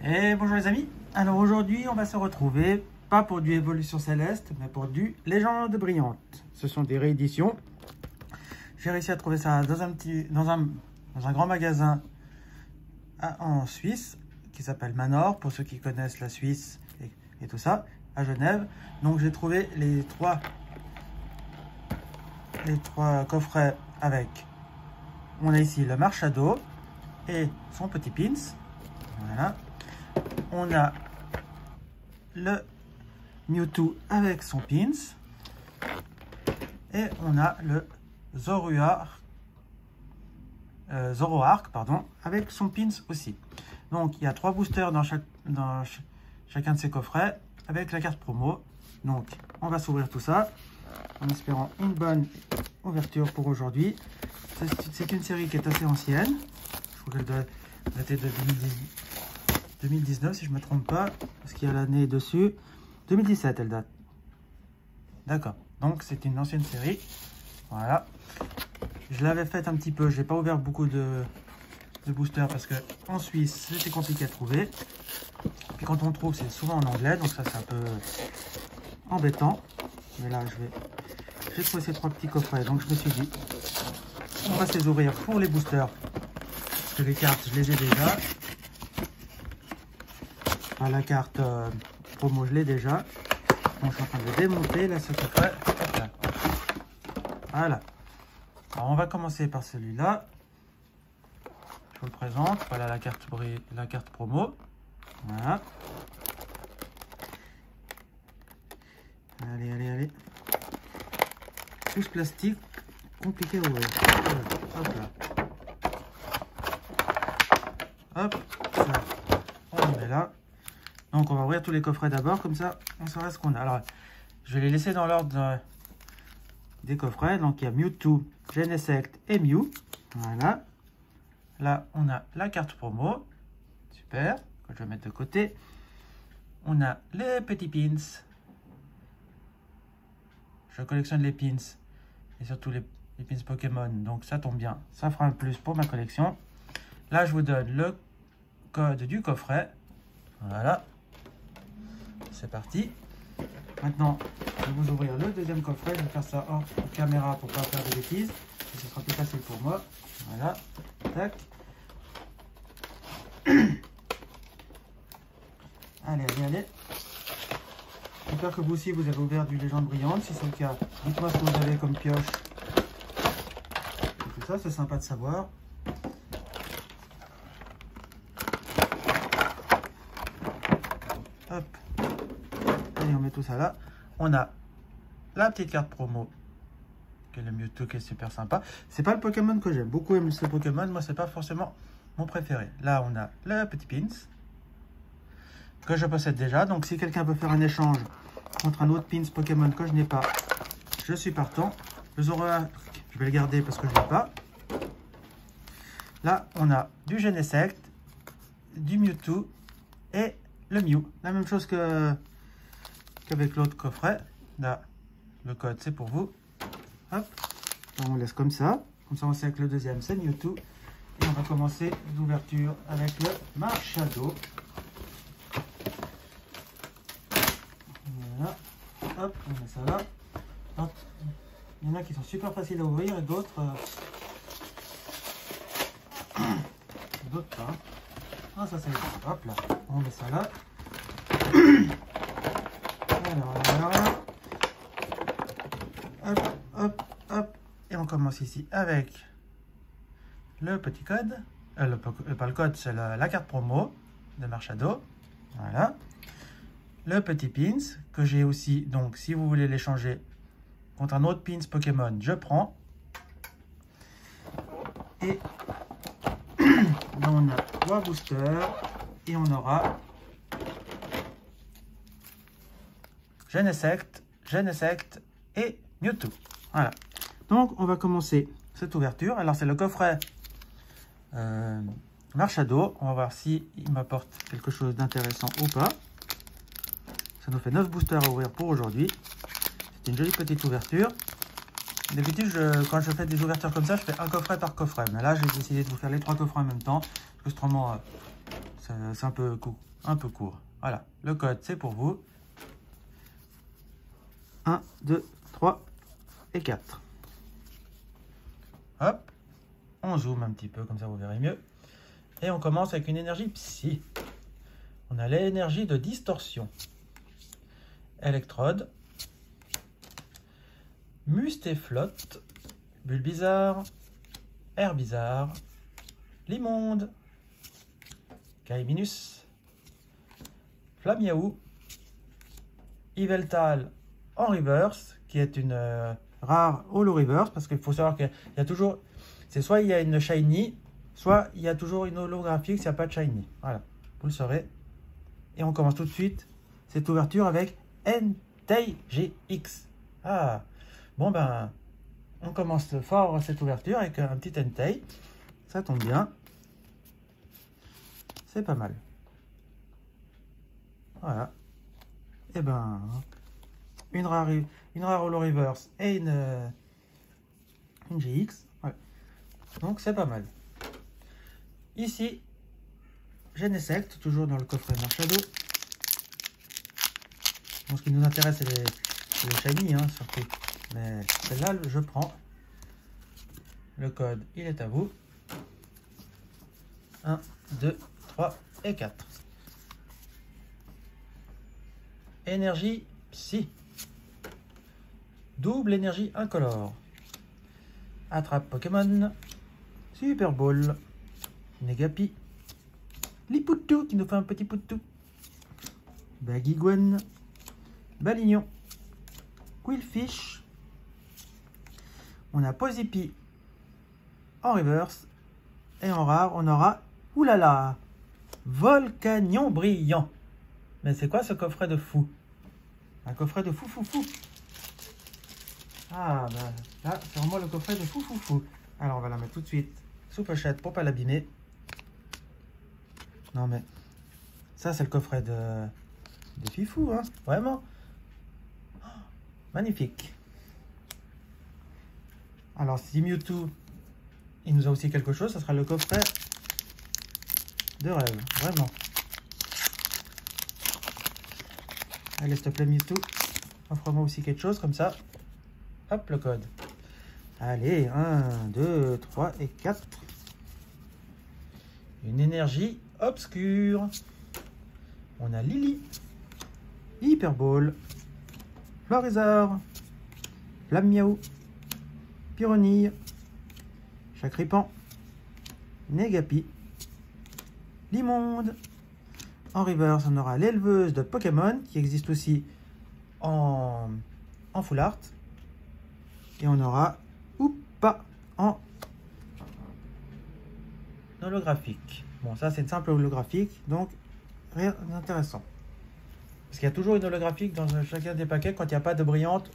Et bonjour les amis, alors aujourd'hui on va se retrouver, pas pour du Évolution Céleste, mais pour du Légende Brillante. Ce sont des rééditions. J'ai réussi à trouver ça dans un grand magasin en Suisse, qui s'appelle Manor, pour ceux qui connaissent la Suisse et tout ça, à Genève. Donc j'ai trouvé les trois coffrets avec, on a ici le Marshadow et son petit pins, voilà. On a le Mewtwo avec son pins. Et on a le Zoroark, pardon, avec son pins aussi. Donc il y a 3 boosters dans chacun de ces coffrets avec la carte promo. Donc on va s'ouvrir tout ça en espérant une bonne ouverture pour aujourd'hui. C'est une série qui est assez ancienne. Je crois qu'elle doit dater de 2019 si je ne me trompe pas, parce qu'il y a l'année dessus. 2017 elle date. D'accord, donc c'est une ancienne série. Voilà. Je l'avais faite un petit peu, j'ai pas ouvert beaucoup de boosters parce que en Suisse c'était compliqué à trouver. Puis quand on trouve c'est souvent en anglais, donc ça c'est un peu embêtant. Mais là j'ai trouvé ces 3 petits coffrets, donc je me suis dit on va se les ouvrir pour les boosters. Parce que les cartes je les ai déjà. Enfin, la carte promo je l'ai déjà. Donc je suis en train de démonter là ce coffret. Voilà. Alors on va commencer par celui-là. Je vous le présente. Voilà la carte promo. Voilà. Allez. Tous plastique, compliqué à ouvrir. Hop là. Hop. Ça. On met là. Donc on va ouvrir tous les coffrets d'abord, comme ça on saura ce qu'on a. Alors je vais les laisser dans l'ordre des coffrets. Donc il y a Mewtwo, Genesect et Mew. Voilà. Là on a la carte promo. Super. Que je vais mettre de côté. On a les petits pins. Je collectionne les pins. Et surtout les pins Pokémon. Donc ça tombe bien. Ça fera un plus pour ma collection. Là je vous donne le code du coffret. Voilà. C'est parti. Maintenant, je vais vous ouvrir le deuxième coffret. Je vais faire ça hors caméra pour ne pas faire de bêtises. Ce sera plus facile pour moi. Voilà. Tac. Allez. J'espère que vous aussi, vous avez ouvert du Légende Brillante. Si c'est le cas, dites-moi ce que vous avez comme pioche. Et tout ça, c'est sympa de savoir. Hop. Allez, on met tout ça là. On a la petite carte promo, qui est le Mewtwo, qui est super sympa. C'est pas le Pokémon que j'aime. Beaucoup aiment ce Pokémon. Moi, c'est pas forcément mon préféré. Là, on a le petit pins, que je possède déjà. Donc, si quelqu'un veut faire un échange contre un autre pins Pokémon que je n'ai pas, je suis partant. Le Zoroark, je vais le garder parce que je ne l'ai pas. Là, on a du Genesect, du Mewtwo et le Mew. La même chose qu'avec l'autre coffret. Là, le code, c'est pour vous. Hop. On laisse comme ça. Comme ça, on sait que le deuxième, c'est Mewtwo. Et on va commencer l'ouverture avec le Marshadow. Voilà. Hop, on met ça là. Hop. Il y en a qui sont super faciles à ouvrir et d'autres pas. Ah, ça c'est le... Hop là. On met ça là. Alors. Hop. Et on commence ici avec le petit code. Pas le code, c'est la carte promo de Marshadow. Voilà. Le petit pins que j'ai aussi. Donc, si vous voulez l'échanger contre un autre pins Pokémon, je prends. Et là, on a 3 boosters. Et on aura Genesect et Mewtwo. Voilà. Donc, on va commencer cette ouverture. Alors, c'est le coffret Marshadow. On va voir s'il m'apporte quelque chose d'intéressant ou pas. Ça nous fait 9 boosters à ouvrir pour aujourd'hui. C'est une jolie petite ouverture. D'habitude, quand je fais des ouvertures comme ça, je fais un coffret par coffret. Mais là, j'ai décidé de vous faire les 3 coffrets en même temps. Parce que autrement, c'est un peu un peu court. Voilà, le code c'est pour vous. 1, 2, 3 et 4. Hop, on zoome un petit peu, comme ça vous verrez mieux. Et on commence avec une énergie psy. On a l'énergie de distorsion. Électrode. Mustéflotte. Bulle bizarre. Air bizarre. L'immonde. Kaiminus. Flamiaou. Yveltal en reverse, qui est une rare holo reverse, parce qu'il faut savoir qu'il y a toujours, c'est soit il y a une shiny, soit il y a toujours une holographique s'il n'y a pas de shiny. Voilà, vous le saurez. Et on commence tout de suite cette ouverture avec Entei GX. Ah, bon ben, on commence fort cette ouverture avec un petit Entei. Ça tombe bien. C'est pas mal. Voilà. Et ben, une rare holo reverse et une GX. Ouais. Donc c'est pas mal. Ici, Genesect, toujours dans le coffret Marshado. Bon, ce qui nous intéresse, c'est les shiny, hein, surtout. Mais celle-là, je prends. Le code, il est à vous. 1, 2, 3 et 4. Énergie psy. Double énergie incolore. Attrape Pokémon. Super Ball. Negapi. Lipoutou qui nous fait un petit poutou. Baguigouane. Balignon. Quillfish. On a Posipi en reverse. Et en rare, on aura, oulala, Volcanion brillant. Mais c'est quoi ce coffret de fou? Un coffret de fou. Ah, bah là, c'est vraiment le coffret de fou. Alors, on va la mettre tout de suite sous pochette pour pas l'abîmer. Non, mais ça, c'est le coffret de Fifou, hein, vraiment. Oh, magnifique. Alors, si Mewtwo, il nous a aussi quelque chose, ça sera le coffret de rêve, vraiment. Allez, s'il te plaît, Mewtwo, offre-moi aussi quelque chose comme ça. Hop, le code. Allez, 1, 2, 3 et 4. Une énergie obscure. On a Lily, Hyperball, Florizard, Flamiaou, Pyronille, Chacripan, Negapi, l'immonde. En reverse, on aura l'éleveuse de Pokémon qui existe aussi en full art. Et on aura Oupa en holographique. Bon, ça c'est une simple holographique, donc rien d'intéressant. Parce qu'il y a toujours une holographique dans chacun des paquets quand il n'y a pas de brillante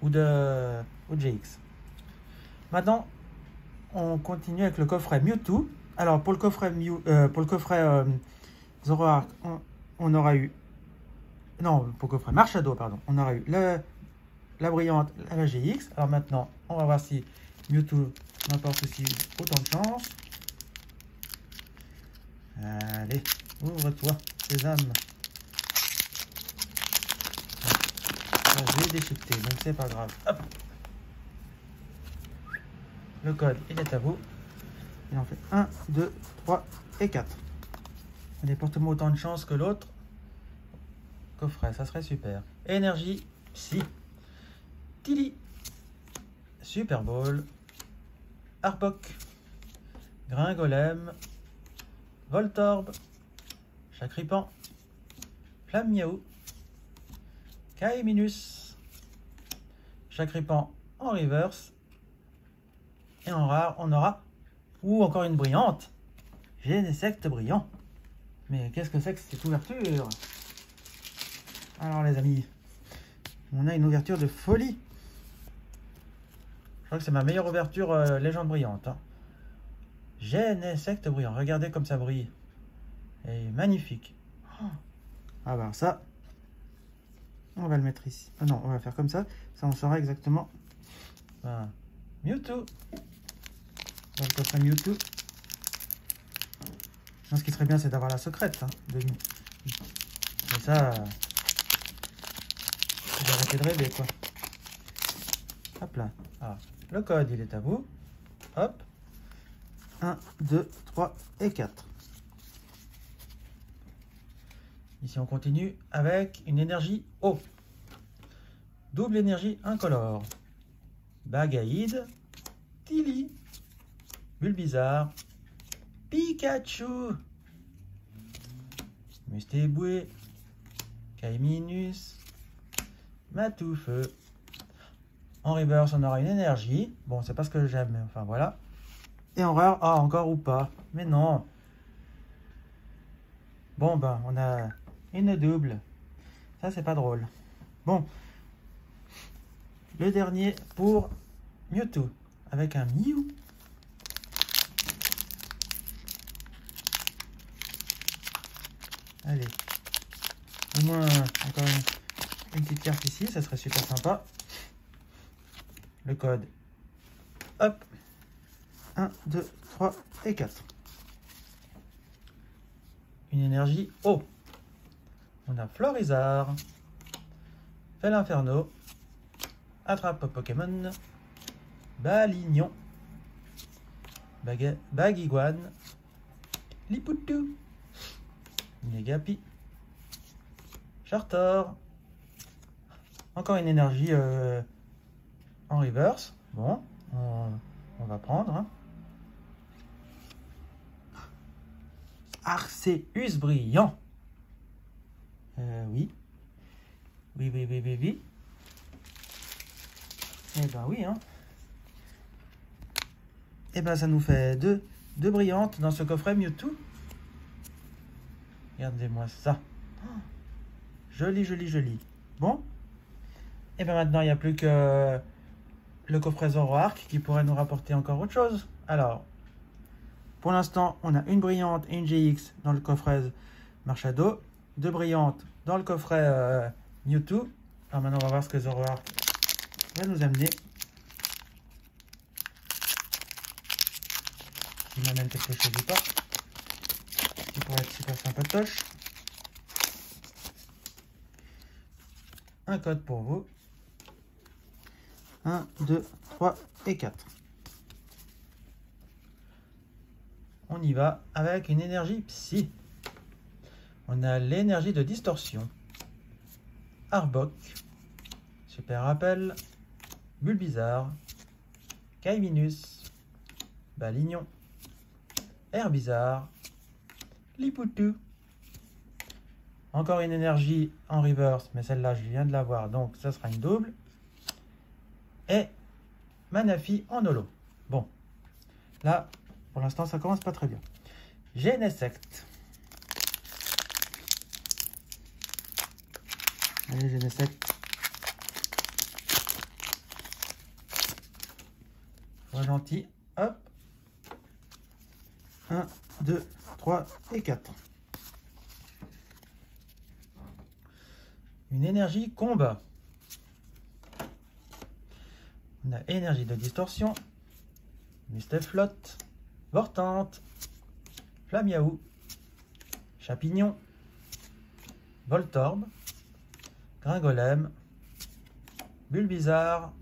ou de GX. Maintenant, on continue avec le coffret Mewtwo. Alors pour le coffret Zoroark, on aura eu... Non, pour le coffret Marshado, pardon. On aura eu la brillante, la GX. Alors maintenant, on va voir si Mewtwo m'apporte aussi autant de chance. Allez, ouvre-toi, sésame. Je l'ai déchiqueté, donc c'est pas grave. Hop. Le code, il est à vous. Il en fait 1, 2, 3 et 4. Allez, porte-moi autant de chance que l'autre. Coffret, ça serait super. Énergie, psy. Tilly. Super Ball. Arbok. Gringolem. Voltorb. Chacripan. Flamiaou. Kaiminus. Chacripan en reverse. Et en rare, on aura... Ou encore une brillante. Genesect brillant. Mais qu'est-ce que c'est que cette ouverture? Alors les amis, on a une ouverture de folie. Je crois que c'est ma meilleure ouverture légende brillante. Hein. Genesect brillant. Regardez comme ça brille. Et magnifique. Ah ben ça, on va le mettre ici. Ah non, on va faire comme ça. Ça on saura exactement. Voilà. Mewtwo. Dans le coffret Mewtwo. Non, ce qui serait bien, c'est d'avoir la secrète. Hein, mais ça, j'ai arrêté de rêver, quoi. Hop là. Ah, le code, il est à vous. Hop. 1, 2, 3 et 4. Ici, on continue avec une énergie eau. Double énergie incolore. Bagaïde. Tilly. Bulbizarre. Pikachu. Mustéboué. Kaiminus. Matoufeu. En reverse, on aura une énergie. Bon, c'est pas ce que j'aime, mais enfin voilà. Et en rare, ah, encore ou pas. Mais non. Bon, ben, on a une double. Ça, c'est pas drôle. Bon. Le dernier pour Mewtwo. Avec un Mew. Allez. Au moins, encore une petite carte ici. Ça serait super sympa. Le code. Hop. 1, 2, 3 et 4. Une énergie eau. On a Florizard. Felinferno. Attrape Pokémon. Balignon. Bagiguane. Lipoutou. Negapi. Chartor. Encore une énergie en reverse. Bon, on va prendre. Hein. Arceus brillant. Oui. Oui. Eh ben oui, hein. Eh ben ça nous fait deux brillantes dans ce coffret Mewtwo. Regardez-moi ça. Oh, joli. Bon. Et bien maintenant, il n'y a plus que le coffret Zoroark qui pourrait nous rapporter encore autre chose. Alors, pour l'instant, on a une brillante et une GX dans le coffret Marshado. 2 brillantes dans le coffret Mewtwo. Alors maintenant, on va voir ce que Zoroark va nous amener. Il m'amène quelque chose ou pas. Qui pourrait être super sympatoche. Un code pour vous. 1, 2, 3 et 4. On y va avec une énergie psy. On a l'énergie de distorsion. Arbok. Super rappel. Bulbizarre. Kaiminus. Balignon. Herbizarre. Lipoutou. Encore une énergie en reverse, mais celle-là, je viens de l'avoir, donc ça sera une double. Et Manafi en holo. Bon, là, pour l'instant, ça commence pas très bien. Genesect. Allez, Genesect. Sois gentil. Hop. 1, 2, 3 et 4. Une énergie combat. On a énergie de distorsion. Mustaflotte. Vortante. Flamiaou. Chapignon. Voltorb. Gringolem. Bulbizarre.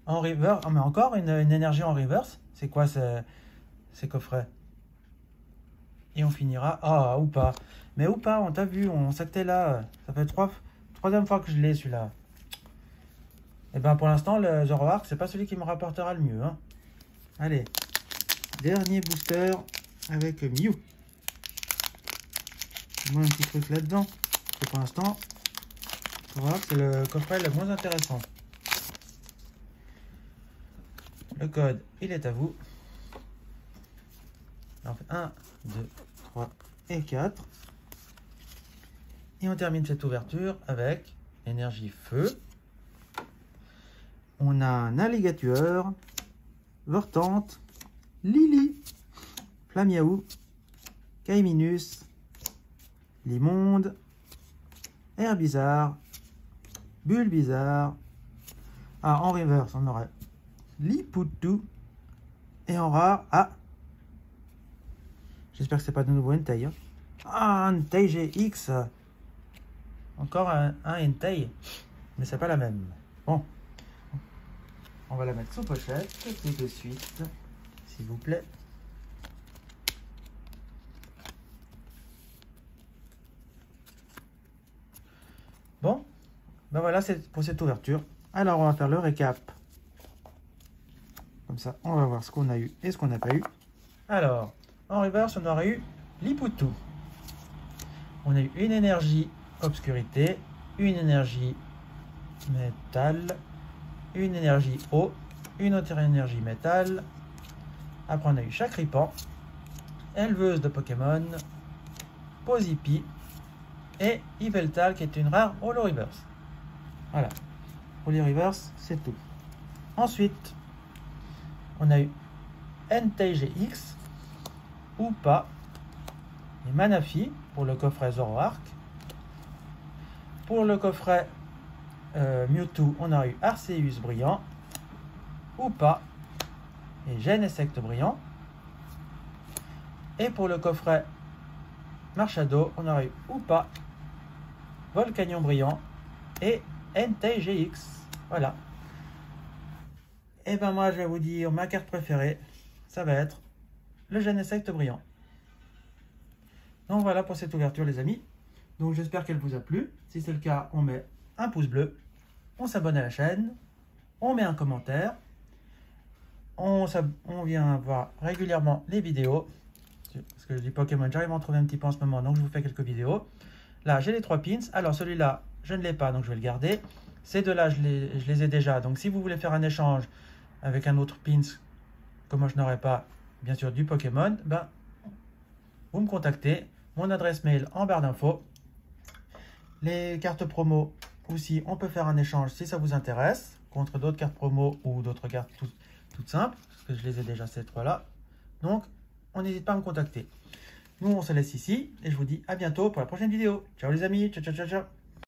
En reverse. Oh, mais encore une énergie en reverse. C'est quoi ces coffrets? Et on finira. Ah, ou pas. Mais ou pas, on t'a vu, on sait que t'es là. Ça fait troisième fois que je l'ai celui-là. Et ben pour l'instant, le Zoroark, c'est pas celui qui me rapportera le mieux. Hein. Allez, dernier booster avec Mew. Moi un petit truc là-dedans. Et pour l'instant, Zoroark, c'est le coffret le moins intéressant. Le code, il est à vous. On fait 1, 2, 3 et 4. Et on termine cette ouverture avec énergie feu. On a un alligator, Vortante, Lily, Flamiaou, Kaiminus, Limonde, Herbizarre, Bulbizarre. Ah, en reverse, on aurait Lipoutou. Et en rare, ah, J'espère que c'est pas de nouveau Entei. Hein. Ah, Entei GX. Encore un Entei. Mais c'est pas la même. Bon. On va la mettre sous pochette tout de suite. S'il vous plaît. Bon. Ben voilà, c'est pour cette ouverture. Alors, on va faire le récap. Comme ça, on va voir ce qu'on a eu et ce qu'on n'a pas eu. Alors, en reverse, on aurait eu l'Iputu. On a eu une énergie obscurité, une énergie métal, une énergie eau, une autre énergie métal. Après, on a eu Chakripan, éleveuse de Pokémon, Pozipi et Yveltal qui est une rare Holo Reverse. Voilà. Pour les reverse, c'est tout. Ensuite, on a eu Entei GX ou pas. Et Manafi pour le coffret Zoroark. Pour le coffret Mewtwo, on a eu Arceus brillant ou pas. Et Genesect brillant. Et pour le coffret Marshado, on aurait eu ou pas Volcanion brillant et Entei GX. Voilà. Et ben moi je vais vous dire ma carte préférée, ça va être le Genesect brillant. Donc voilà pour cette ouverture les amis. Donc j'espère qu'elle vous a plu. Si c'est le cas, on met un pouce bleu, on s'abonne à la chaîne, on met un commentaire, on vient voir régulièrement les vidéos. Parce que je dis Pokémon, j'arrive à en trouver un petit peu en ce moment, donc je vous fais quelques vidéos. Là j'ai les 3 pins. Alors celui-là, je ne l'ai pas, donc je vais le garder. Ces deux-là, je les ai déjà. Donc si vous voulez faire un échange avec un autre pins, que moi je n'aurai pas, bien sûr, du Pokémon, ben, vous me contactez. Mon adresse mail en barre d'infos. Les cartes promo aussi, on peut faire un échange si ça vous intéresse, contre d'autres cartes promo ou d'autres cartes toutes simples, parce que je les ai déjà ces 3-là. Donc, on n'hésite pas à me contacter. Nous, on se laisse ici et je vous dis à bientôt pour la prochaine vidéo. Ciao les amis, ciao ciao ciao ciao.